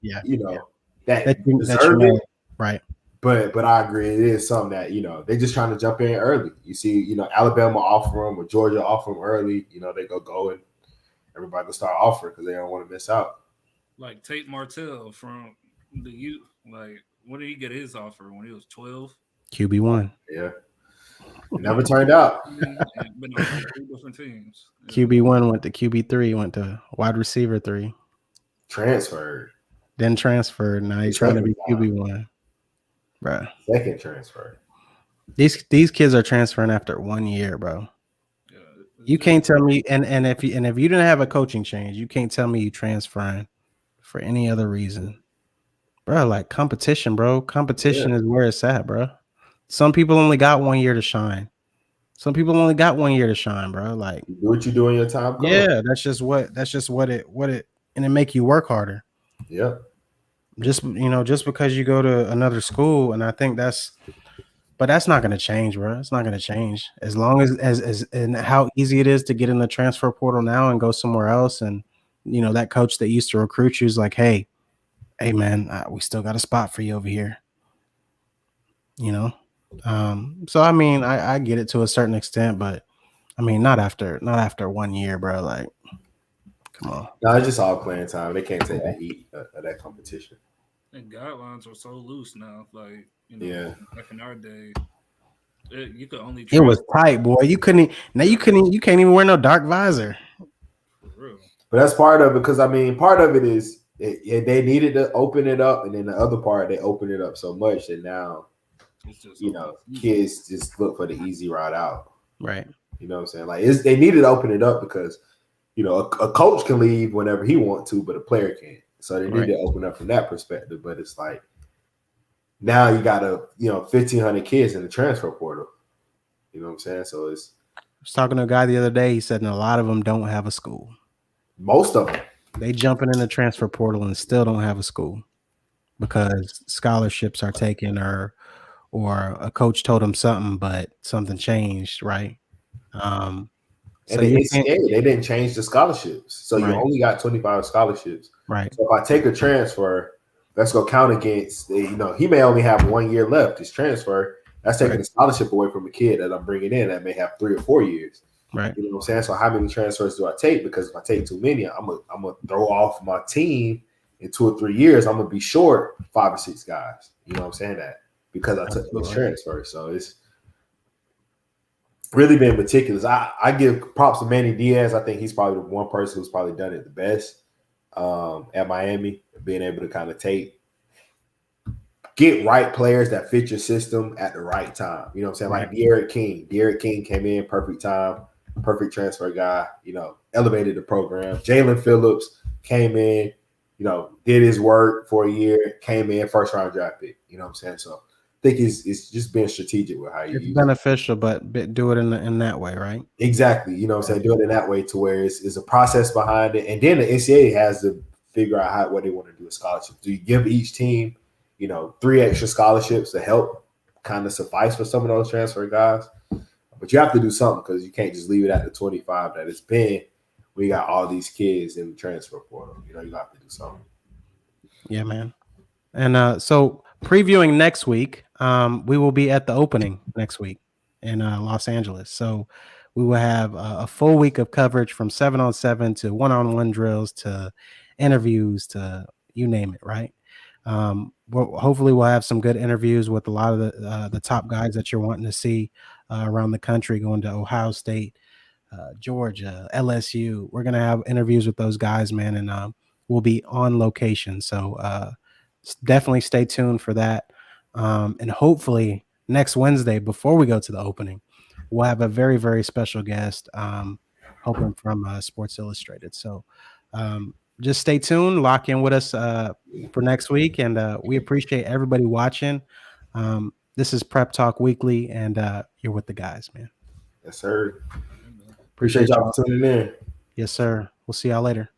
deserve it. Right. But I agree, it is something that they're just trying to jump in early. You see, Alabama offer them or Georgia offer them early. They go and everybody will start offering because they don't want to miss out. Like Tate Martell from the U. Like, when did he get his offer? When he was 12? QB1. Yeah. It never turned out. Been on 3 different teams. QB1 went to QB3, went to wide receiver 3. Transferred. Then transferred. Now he's trying to be QB1. Bro. Second transfer. These kids are transferring after 1 year, bro. Yeah, you can't tell me, and if you didn't have a coaching change, you can't tell me you transferring for any other reason, bro. Like competition, bro. Competition is where it's at, bro. Some people only got 1 year to shine. Bro. Like, you do what you do in your time. Yeah, that's just what it, and it make you work harder. Yeah. Just because you go to another school, and I think that's not going to change, bro. It's not going to change as long as and how easy it is to get in the transfer portal now and go somewhere else. And that coach that used to recruit you is like, hey man, we still got a spot for you over here. So I mean, I get it to a certain extent, but I mean, not after 1 year, bro. Like, come on. No, it's just all playing time. They can't take the heat of that competition. And guidelines are so loose now. Like, back in our day, you could only. It was tight, boy. You can't even wear no dark visor. For real. But that's part of it, because part of it is they needed to open it up, and then the other part they opened it up so much that now, kids just look for the easy route out. Right. You know what I'm saying? Like they needed to open it up because a coach can leave whenever he wants to, but a player can't. So they need to open up from that perspective. But it's like now you got 1,500 kids in the transfer portal. You know what I'm saying? So I was talking to a guy the other day. He said, and a lot of them don't have a school. Most of them. They jumping in the transfer portal and still don't have a school because scholarships are taken or a coach told them something, but something changed, right? And they didn't change the scholarships. So you only got 25 scholarships. Right. So if I take a transfer, that's going to count against, he may only have 1 year left. His transfer, that's taking the scholarship away from a kid that I'm bringing in that may have 3 or 4 years. Right. You know what I'm saying? So how many transfers do I take? Because if I take too many, I'm gonna throw off my team in 2 or 3 years. I'm gonna be short 5 or 6 guys. You know what I'm saying? That because I took those Absolutely. transfers. So it's really been meticulous. I give props to Manny Diaz. I think he's probably the one person who's probably done it the best at Miami, being able to kind of get right players that fit your system at the right time. You know what I'm saying? Right. Like Derek King. Derek King came in, perfect time, perfect transfer guy, elevated the program. Jalen Phillips came in, did his work for a year, came in, first round draft pick. You know what I'm saying? So I think it's just being strategic with how you It's use it. beneficial, but do it in that way, right? Exactly. You know what I'm saying? Doing it that way to where it's a process behind it. And then the NCAA has to figure out what they want to do with scholarships. Do you give each team, 3 extra scholarships to help kind of suffice for some of those transfer guys? But you have to do something because you can't just leave it at the 25 that it's been. We got all these kids in the transfer portal. You have to do something. Yeah, man. And so previewing next week, we will be at the opening next week in Los Angeles. So we will have a full week of coverage from 7-on-7 to 1-on-1 drills to interviews to you name it, right? Hopefully we'll have some good interviews with a lot of the top guys that you're wanting to see around the country, going to Ohio State, Georgia, LSU. We're going to have interviews with those guys, man, and we'll be on location. So definitely stay tuned for that. And hopefully next Wednesday, before we go to the opening, we'll have a very, very special guest, hoping from Sports Illustrated. So just stay tuned, lock in with us for next week. And we appreciate everybody watching. This is Prep Talk Weekly, and you're with the guys, man. Yes, sir. Appreciate y'all tuning in. Yes, sir. We'll see y'all later.